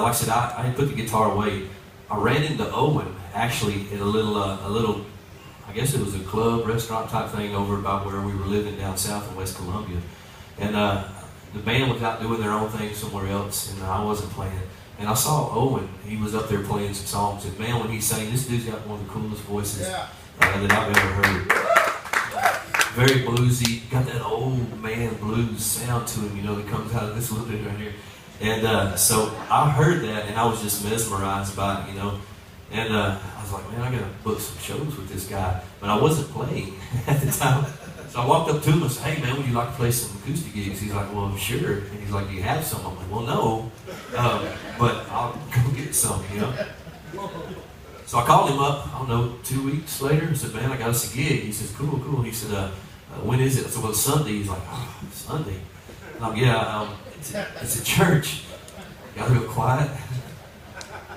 like I said, I had put the guitar away. I ran into Owen actually in a little, I guess it was a club, restaurant type thing over by where we were living down south in West Columbia. And the band was out doing their own thing somewhere else, and I wasn't playing. And I saw Owen, he was up there playing some songs, and man, when he sang, this dude's got one of the coolest voices that I've ever heard. Very bluesy, got that old man blues sound to him, that comes out of this little bit right here. And so I heard that, and I was just mesmerized by it, And I was like, man, I gotta book some shows with this guy. But I wasn't playing at the time. So I walked up to him and said, hey man, would you like to play some acoustic gigs? He's like, well, sure. And he's like, do you have some? I'm like, well, no. But I'll go get some, So I called him up, I don't know, 2 weeks later, and said, man, I got us a gig. He says, cool. He said, when is it? I said, well, it's Sunday. He's like, oh, Sunday. And I'm, yeah, it's a church. Got real quiet.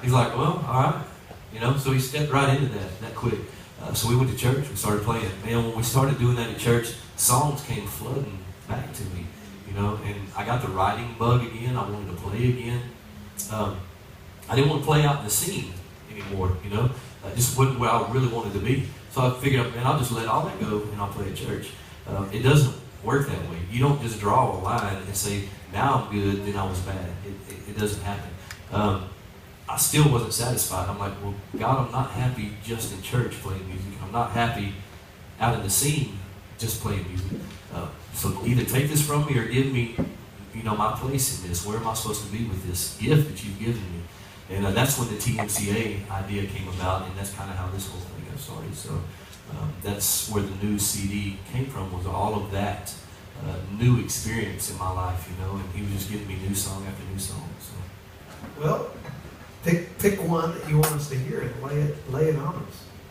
He's like, well, all right. So he stepped right into that quick. So we went to church, we started playing. Man, when we started doing that at church, songs came flooding back to me, and I got the writing bug again. I wanted to play again. I didn't want to play out in the scene anymore, just wasn't where I really wanted to be. So I figured, man, I'll just let all that go and I'll play at church. It doesn't work that way. You don't just draw a line and say, now I'm good, then I was bad. It doesn't happen. I still wasn't satisfied. I'm like, well, God, I'm not happy just in church playing music. I'm not happy out in the scene just playing music. So either take this from me or give me, my place in this. Where am I supposed to be with this gift that you've given me? And that's when the TMCA idea came about, and that's kind of how this whole thing got started. So that's where the new CD came from, was all of that new experience in my life, and he was just giving me new song after new song. So. Well, pick one that you want us to hear and lay it on us.